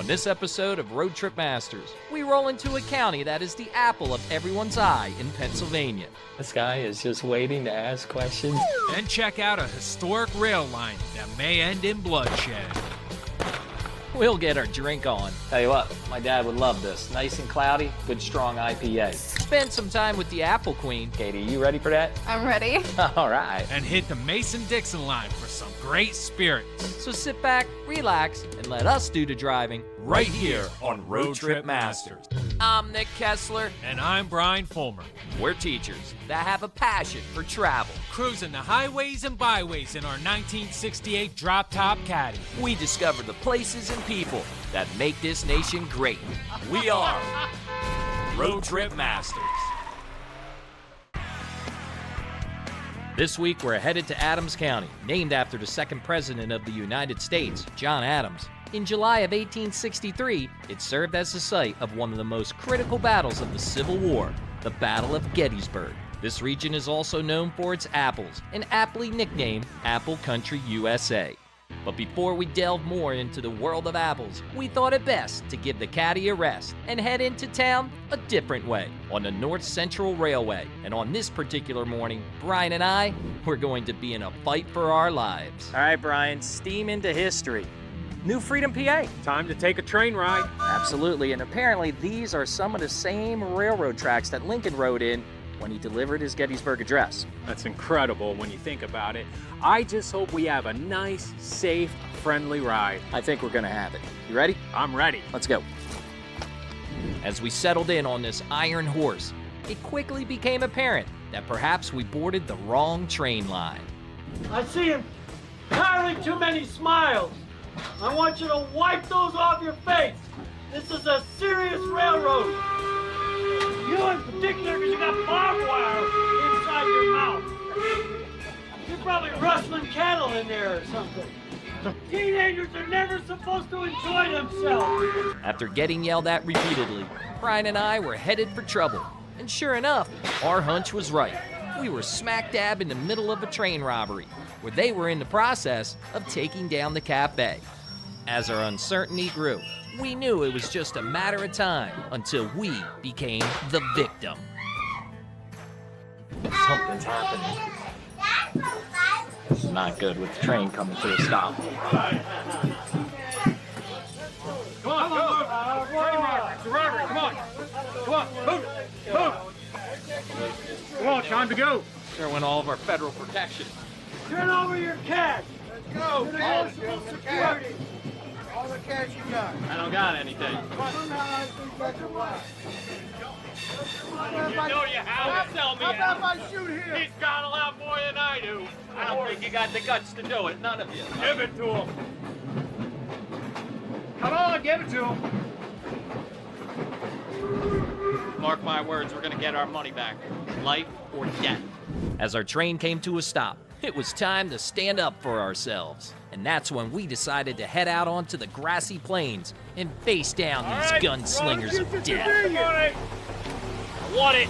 On this episode of Road Trip Masters, we roll into a county that is the apple of everyone's eye in Pennsylvania. This guy is just waiting to ask questions. Then check out a historic rail line that may end in bloodshed. We'll get our drink on. Tell you what, my dad would love this. Nice and cloudy, good strong IPA. Spend some time with the Apple Queen. Katie, you ready for that? I'm ready. All right. And hit the Mason-Dixon line for some great spirits. So sit back, relax, and let us do the driving Right here on Road Trip Masters. I'm Nick Kessler. And I'm Brian Fulmer. We're teachers that have a passion for travel. Cruising the highways and byways in our 1968 drop-top caddy. We discover the places and people that make this nation great. We are Road Trip Masters. This week, we're headed to Adams County, named after the second president of the United States, John Adams. In July of 1863, it served as the site of one of the most critical battles of the Civil War, the Battle of Gettysburg. This region is also known for its apples, and aptly nicknamed Apple Country, USA. But before we delve more into the world of apples, we thought it best to give the caddy a rest and head into town a different way, on the North Central Railway. And on this particular morning, Brian and I were going to be in a fight for our lives. All right, Brian, steam into history. New Freedom, PA. Time to take a train ride. Absolutely, and apparently these are some of the same railroad tracks that Lincoln rode in when he delivered his Gettysburg Address. That's incredible when you think about it. I just hope we have a nice, safe, friendly ride. I think we're gonna have it. You ready? I'm ready. Let's go. As we settled in on this iron horse, it quickly became apparent that perhaps we boarded the wrong train line. I see him piling too many smiles. I want you to wipe those off your face. This is a serious railroad. You in particular, because you got barbed wire inside your mouth. You're probably rustling cattle in there or something. Teenagers are never supposed to enjoy themselves. After getting yelled at repeatedly, Brian and I were headed for trouble. And sure enough, our hunch was right. We were smack dab in the middle of a train robbery, where they were in the process of taking down the cafe. As our uncertainty grew, we knew it was just a matter of time until we became the victim. Something's happening. This is not good with the train coming to a stop. Come on, go. Train robbery. It's a robbery. Come on. Come on. Move. Move. Come on, time to go. There went all of our federal protection. Turn over your cash. Let's go. Municipal security. All the cash you got. I don't got anything. You know you have it. Tell me How about if I shoot here? He's got a lot more than I do. I don't think you got the guts to do it, none of you. Give it to him. Come on, give it to him. Mark my words, we're gonna get our money back. Life or death. As our train came to a stop, it was time to stand up for ourselves. And that's when we decided to head out onto the grassy plains and face down these gunslingers of death. I want it.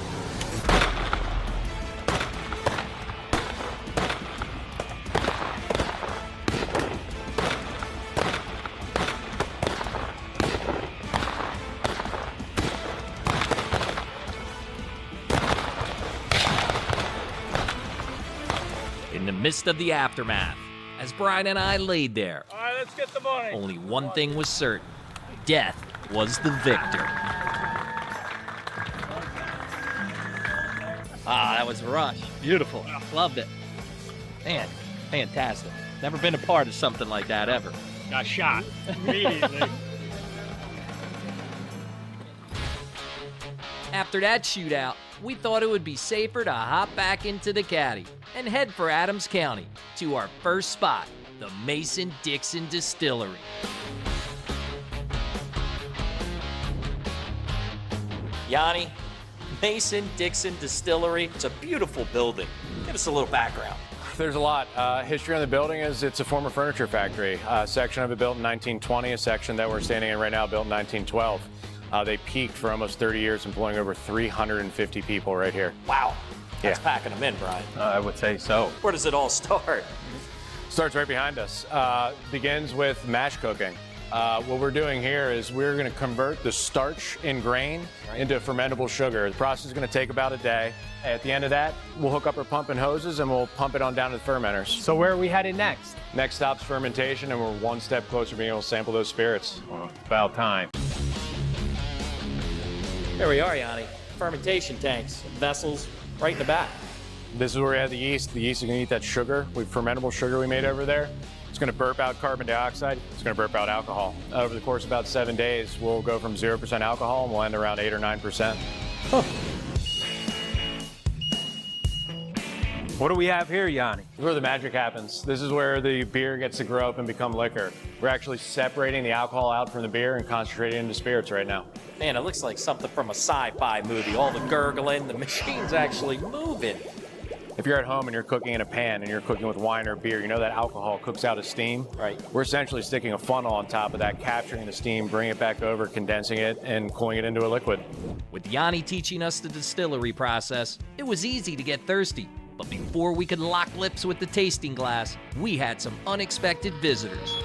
In the midst of the aftermath, as Brian and I laid there, All right, let's get the money. only one thing was certain. Death was the victor. Ah, that was a rush. Beautiful. Loved it. Man, fantastic. Never been a part of something like that ever. Got shot immediately. After that shootout, we thought it would be safer to hop back into the caddy and head for Adams County to our first spot, the Mason-Dixon Distillery. Yanni, Mason-Dixon Distillery, it's a beautiful building. Give us a little background. There's a lot. History on the building is it's a former furniture factory. A section of it built in 1920, a section that we're standing in right now built in 1912. They peaked for almost 30 years, employing over 350 people right here. Wow, that's Yeah. packing them in, Brian. I would say so. Where does it all start? Starts right behind us. Begins with mash cooking. What we're doing here is we're going to convert the starch in grain into fermentable sugar. The process is going to take about a day. At the end of that, we'll hook up our pumping hoses and we'll pump it on down to the fermenters. So where are we headed next? Next stop's fermentation, and we're one step closer to being able to sample those spirits. Well, it's about time. There we are, Yanni. Fermentation tanks, vessels, right in the back. This is where we have the yeast. The yeast is going to eat that sugar, fermentable sugar we made over there. It's going to burp out carbon dioxide. It's going to burp out alcohol. Over the course of about 7 days, we'll go from 0% alcohol and we'll end around 8 or 9%. Huh. What do we have here, Yanni? This is where the magic happens. This is where the beer gets to grow up and become liquor. We're actually separating the alcohol out from the beer and concentrating into spirits right now. Man, it looks like something from a sci-fi movie. All the gurgling, the machine's actually moving. If you're at home and you're cooking in a pan and you're cooking with wine or beer, you know that alcohol cooks out as steam? Right. We're essentially sticking a funnel on top of that, capturing the steam, bringing it back over, condensing it, and cooling it into a liquid. With Yanni teaching us the distillery process, it was easy to get thirsty. But before we could lock lips with the tasting glass, we had some unexpected visitors.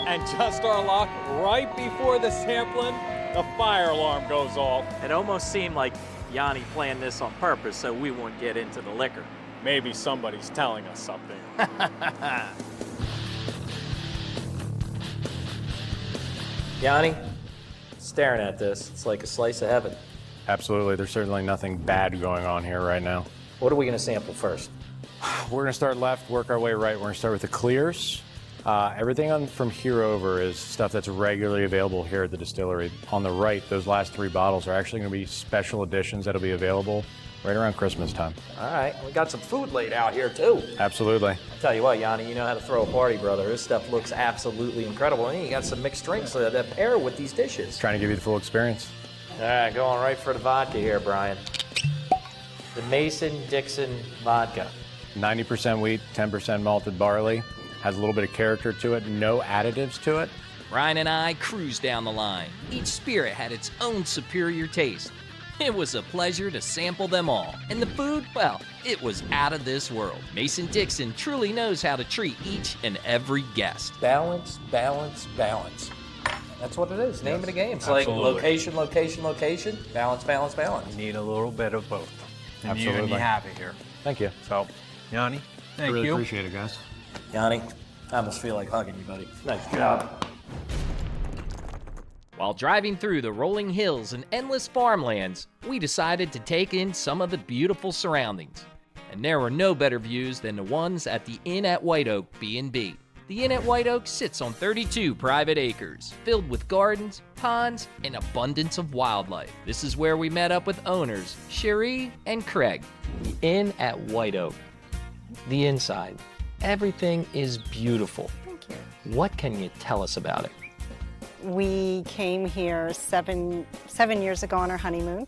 And just our luck, right before the sampling, the fire alarm goes off. It almost seemed like Yanni planned this on purpose so we wouldn't get into the liquor. Maybe somebody's telling us something. Yanni, staring at this, it's like a slice of heaven. Absolutely. There's certainly nothing bad going on here right now. What are we going to sample first? We're going to start left, work our way right. We're going to start with the clears. Everything from here over is stuff that's regularly available here at the distillery. On the right, those last 3 bottles are actually going to be special editions that'll be available right around Christmas time. All right, we got some food laid out here too. Absolutely. I'll tell you what, Yanni, you know how to throw a party, brother. This stuff looks absolutely incredible. And you got some mixed drinks that pair with these dishes. Trying to give you the full experience. All right, going right for the vodka here, Brian. The Mason-Dixon vodka. 90% wheat, 10% malted barley. Has a little bit of character to it, no additives to it. Brian and I cruised down the line. Each spirit had its own superior taste. It was a pleasure to sample them all. And the food, well, it was out of this world. Mason-Dixon truly knows how to treat each and every guest. Balance, balance, balance. That's what it is. Name of the game. It's like location, location, location. Balance, balance, balance. You need a little bit of both. And Absolutely. you have it here. Thank you. So, Yanni, thank really you. Appreciate it, guys. Yanni, I almost feel like hugging you, buddy. Nice job. While driving through the rolling hills and endless farmlands, we decided to take in some of the beautiful surroundings. And there were no better views than the ones at the Inn at White Oak B&B. The Inn at White Oak sits on 32 private acres, filled with gardens, ponds, and abundance of wildlife. This is where we met up with owners, Cherie and Craig. The Inn at White Oak. The inside. Everything is beautiful. Thank you. What can you tell us about it? We came here seven years ago on our honeymoon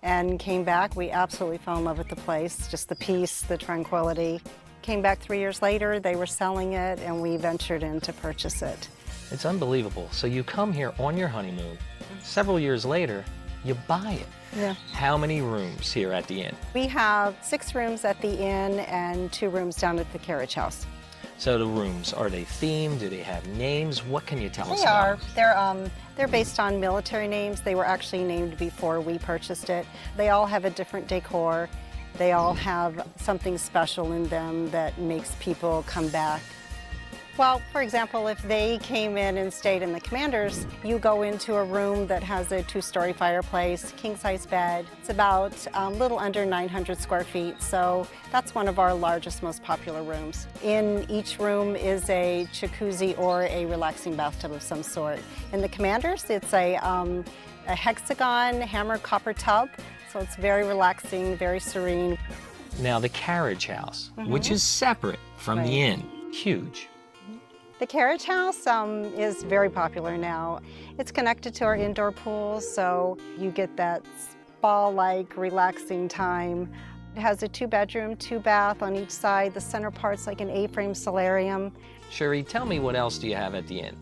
and came back. We absolutely fell in love with the place, just the peace, the tranquility. Came back 3 years later, they were selling it, and we ventured in to purchase it. It's unbelievable. So you come here on your honeymoon, several years later, you buy it. Yeah. How many rooms here at the inn? We have 6 rooms at the inn and 2 rooms down at the carriage house. So the rooms, are they themed? Do they have names? What can you tell us They about are. it? They're based on military names. They were actually named before we purchased it. They all have a different decor. They all have something special in them that makes people come back. Well, for example, if they came in and stayed in the Commander's, you go into a room that has a 2-story fireplace, king-size bed. It's about a little under 900 square feet, so that's one of our largest, most popular rooms. In each room is a jacuzzi or a relaxing bathtub of some sort. In the Commander's, it's a hexagon hammer copper tub, so it's very relaxing, very serene. Now the carriage house, which is separate from the inn, huge. The carriage house is very popular now. It's connected to our indoor pool, so you get that spa-like relaxing time. It has a 2-bedroom, 2-bath on each side. The center part's like an A-frame solarium. Cherie, tell me, what else do you have at the inn?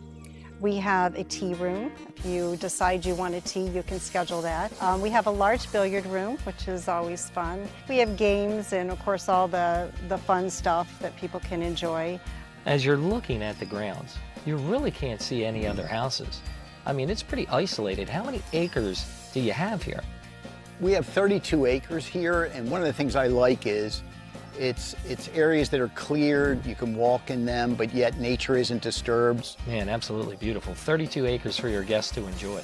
We have a tea room. If you decide you want a tea, you can schedule that. We have a large billiard room, which is always fun. We have games and, of course, all the fun stuff that people can enjoy. As you're looking at the grounds, you really can't see any other houses. I mean, it's pretty isolated. How many acres do you have here? We have 32 acres here, and one of the things I like is it's areas that are cleared, you can walk in them, but yet nature isn't disturbed. Man, absolutely beautiful. 32 acres for your guests to enjoy.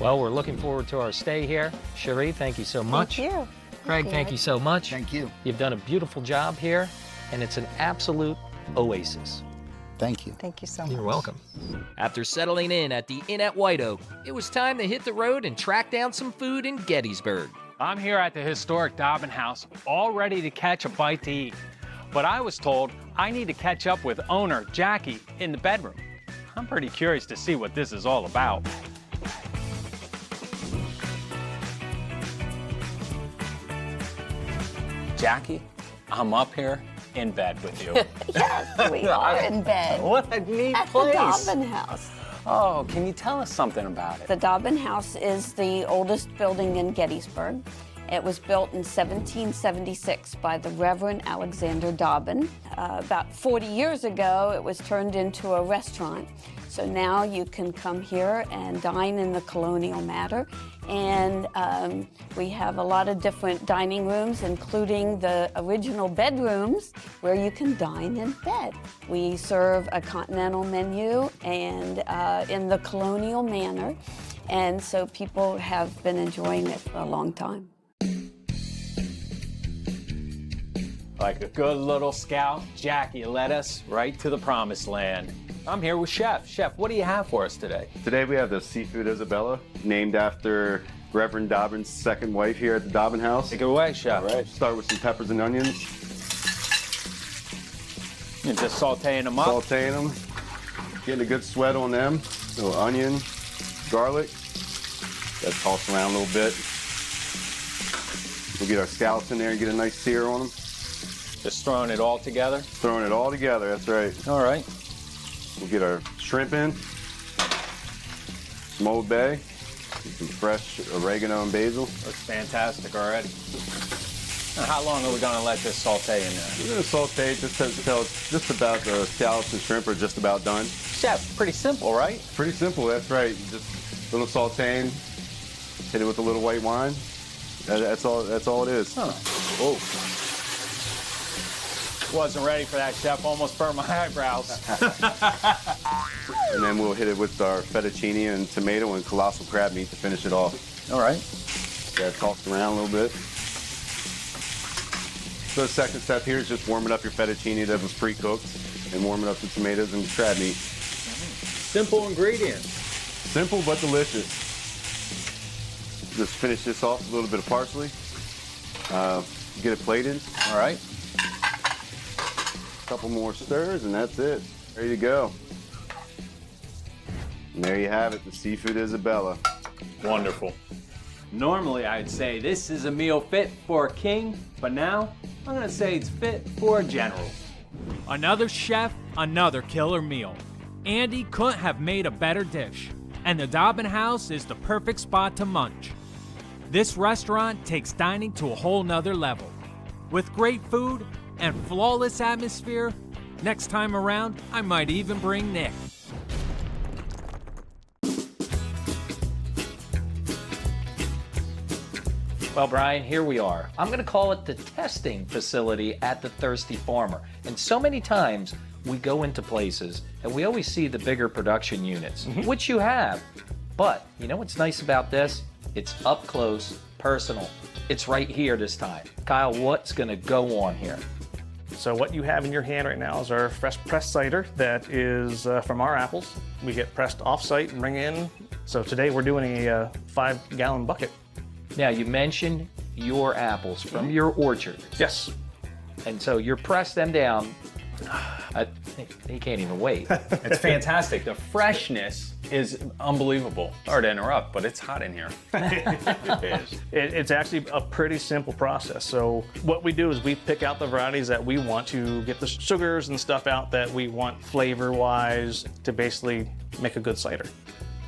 Well, we're looking forward to our stay here. Cherie, thank you so much. Thank you. Craig, thank you so much. Thank you. You've done a beautiful job here, and it's an absolute oasis. Thank you. Thank you so much. You're welcome. After settling in at the Inn at White Oak, it was time to hit the road and track down some food in Gettysburg. I'm here at the historic Dobbin house, all ready to catch a bite to eat. But I was told I need to catch up with owner Jackie in the bedroom. I'm pretty curious to see what this is all about. Jackie, I'm up here in bed with you. Yes, we are in bed. What a neat at place. the Dobbin House. Oh, can you tell us something about it? The Dobbin House is the oldest building in Gettysburg. It was built in 1776 by the Reverend Alexander Dobbin. About 40 years ago, it was turned into a restaurant. So now you can come here and dine in the colonial manner. And we have a lot of different dining rooms, including the original bedrooms where you can dine in bed. We serve a continental menu and in the colonial manner. And so people have been enjoying it for a long time. Like a good little scout, Jackie led us right to the promised land. I'm here with Chef. Chef, what do you have for us today? Today we have the seafood Isabella, named after Reverend Dobbin's second wife here at the Dobbin house. Take it away, Chef. All right, start with some peppers and onions. And just sauteing them up? Sauteing them, getting a good sweat on them. A little onion, garlic. That toss around a little bit. We'll get our scallops in there and get a nice sear on them. Just throwing it all together? Throwing it all together, that's right. All right. We'll get our shrimp in, some Old Bay, some fresh oregano and basil. Looks fantastic already. Now, how long are we going to let this saute in there? We're going to saute just until it's just about the scallops and shrimp are just about done. Chef, pretty simple, right? Pretty simple, that's right. Just a little sauteing, hit it with a little white wine. That's all it is. Huh. Whoa. Wasn't ready for that, Chef. Almost burned my eyebrows. And then we'll hit it with our fettuccine and tomato and colossal crab meat to finish it off. All right. Got it tossed around a little bit. So the second step here is just warming up your fettuccine that was pre-cooked and warming up the tomatoes and crab meat. Simple ingredients. Simple but delicious. Just finish this off with a little bit of parsley. Get it plated. All right. Couple more stirs and that's it. Ready to go. And there you have it, the seafood Isabella. Wonderful. Normally I'd say this is a meal fit for a king, but now I'm gonna say it's fit for a general. Another chef, another killer meal. Andy couldn't have made a better dish, and the Dobbin House is the perfect spot to munch. This restaurant takes dining to a whole nother level. With great food and flawless atmosphere, next time around, I might even bring Nick. Well, Brian, here we are. I'm going to call it the testing facility at the Thirsty Farmer. And so many times we go into places and we always see the bigger production units, which you have. But you know what's nice about this? It's up close, personal. It's right here this time. Kyle, what's going to go on here? So what you have in your hand right now is our fresh pressed cider that is from our apples. We get pressed off-site and bring in. So today we're doing a 5-gallon bucket. Now, you mentioned your apples from your orchard. Yes. And so you're pressed them down. He can't even wait. It's fantastic. The freshness is unbelievable. Sorry to interrupt, but it's hot in here. It is. It's actually a pretty simple process. So what we do is we pick out the varieties that we want to get the sugars and stuff out that we want flavor-wise to basically make a good cider.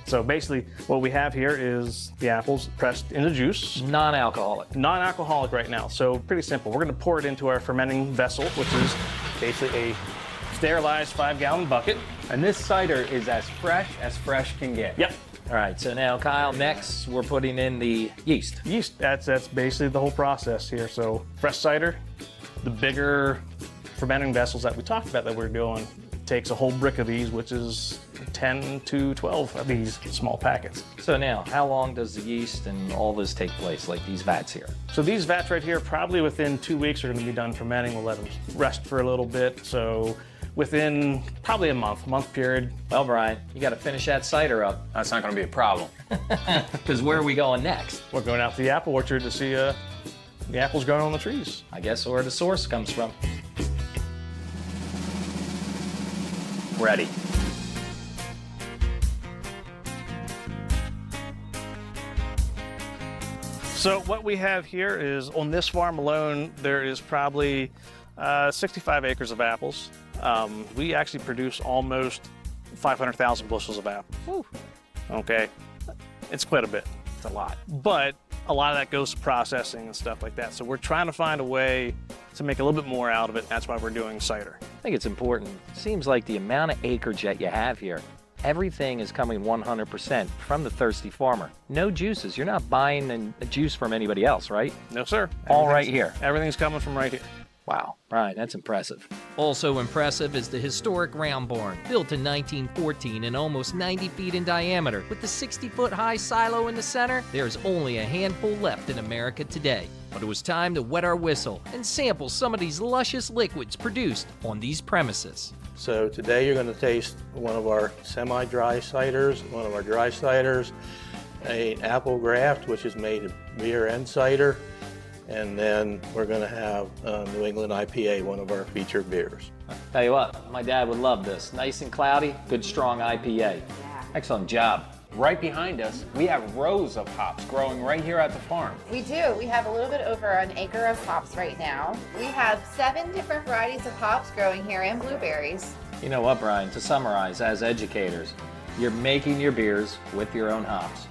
So basically what we have here is the apples pressed into juice. Non-alcoholic. Non-alcoholic right now. So pretty simple. We're going to pour it into our fermenting vessel, which is basically a sterilized 5-gallon bucket. And this cider is as fresh can get. Yep. All right, so now, Kyle, next we're putting in the yeast. Yeast, that's basically the whole process here. So fresh cider, the bigger fermenting vessels that we talked about that we're doing, takes a whole brick of these, which is 10 to 12 of these small packets. So now, how long does the yeast and all this take place, like these vats here? So these vats right here, probably within 2 weeks are gonna be done fermenting. We'll let them rest for a little bit. So within probably a month period. Well, Brian, you got to finish that cider up. That's not going to be a problem. Because where are we going next? We're going out to the apple orchard to see the apples growing on the trees. I guess where the source comes from. Ready. So what we have here is, on this farm alone, there is probably 65 acres of apples. We actually produce almost 500,000 bushels of apples. Whew. Okay, it's quite a bit. It's a lot. But a lot of that goes to processing and stuff like that. So we're trying to find a way to make a little bit more out of it. That's why we're doing cider. I think it's important. Seems like the amount of acreage that you have here, everything is coming 100% from the thirsty farmer. No juices. You're not buying a juice from anybody else, right? No, sir. All right here. Everything's coming from right here. Wow, Brian, that's impressive. Also impressive is the historic round barn, built in 1914 and almost 90 feet in diameter. With the 60-foot high silo in the center, there's only a handful left in America today. But it was time to wet our whistle and sample some of these luscious liquids produced on these premises. So today you're going to taste one of our semi-dry ciders, one of our dry ciders, an apple graft, which is made of beer and cider, and then we're going to have New England IPA, one of our featured beers. Tell you what, my dad would love this. Nice and cloudy, good strong IPA. Yeah. Excellent job. Right behind us, we have rows of hops growing right here at the farm. We do. We have a little bit over an acre of hops right now. We have 7 different varieties of hops growing here and blueberries. You know what, Brian, to summarize, as educators, you're making your beers with your own hops.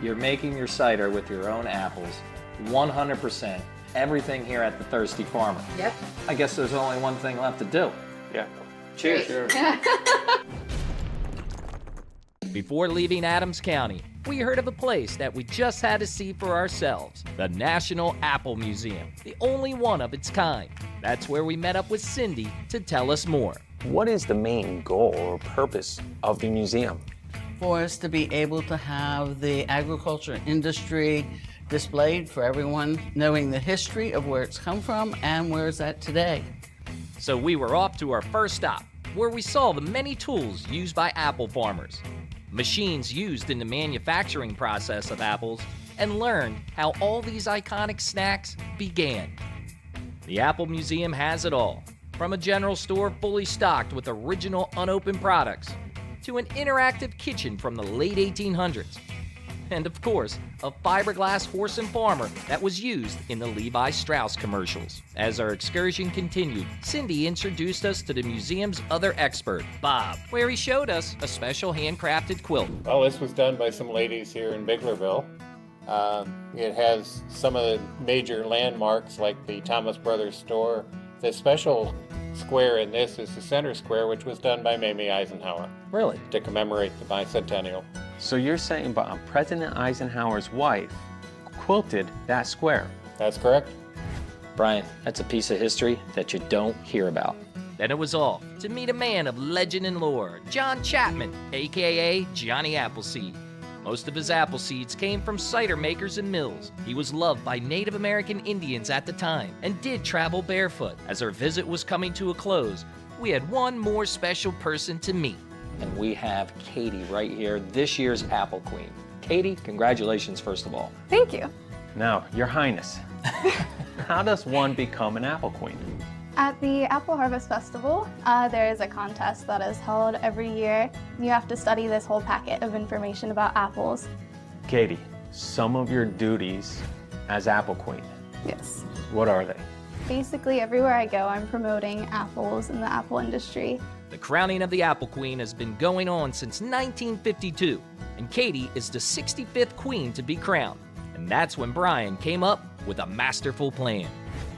You're making your cider with your own apples. 100%, everything here at the Thirsty Farmer. Yep. I guess there's only one thing left to do. Yeah. Cheers. Before leaving Adams County, we heard of a place that we just had to see for ourselves, the National Apple Museum, the only one of its kind. That's where we met up with Cindy to tell us more. What is the main goal or purpose of the museum? For us to be able to have the agriculture industry displayed for everyone, knowing the history of where it's come from and where it's at today. So we were off to our first stop, where we saw the many tools used by apple farmers, machines used in the manufacturing process of apples, and learned how all these iconic snacks began. The Apple Museum has it all, from a general store fully stocked with original unopened products, to an interactive kitchen from the late 1800s, and of course, a fiberglass horse and farmer that was used in the Levi Strauss commercials. As our excursion continued, Cindy introduced us to the museum's other expert, Bob, where he showed us a special handcrafted quilt. Well, this was done by some ladies here in Biglerville. It has some of the major landmarks like the Thomas Brothers store. The special square in this is the center square, which was done by Mamie Eisenhower. Really? To commemorate the bicentennial. So you're saying President Eisenhower's wife quilted that square? That's correct. Brian, that's a piece of history that you don't hear about. Then it was off to meet a man of legend and lore, John Chapman, aka Johnny Appleseed. Most of his apple seeds came from cider makers and mills. He was loved by Native American Indians at the time and did travel barefoot. As our visit was coming to a close, we had one more special person to meet. And we have Katie right here, this year's Apple Queen. Katie, congratulations, first of all. Thank you. Now, Your Highness, how does one become an Apple Queen? At the Apple Harvest Festival, there is a contest that is held every year. You have to study this whole packet of information about apples. Katie, some of your duties as Apple Queen. Yes. What are they? Basically, everywhere I go, I'm promoting apples in the apple industry. The crowning of the Apple Queen has been going on since 1952, and Katie is the 65th queen to be crowned. And that's when Brian came up with a masterful plan.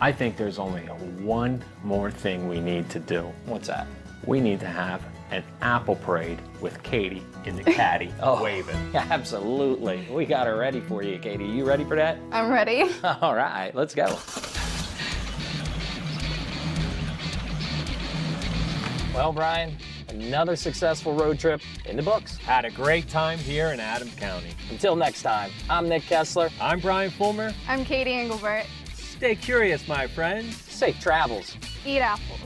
I think there's only one more thing we need to do. What's that? We need to have an apple parade with Katie in the caddy waving. Absolutely. We got her ready for you, Katie. You ready for that? I'm ready. All right, let's go. Well, Brian, another successful road trip in the books. Had a great time here in Adams County. Until next time, I'm Nick Kessler. I'm Brian Fulmer. I'm Katie Engelbert. Stay curious, my friends. Safe travels. Eat apples.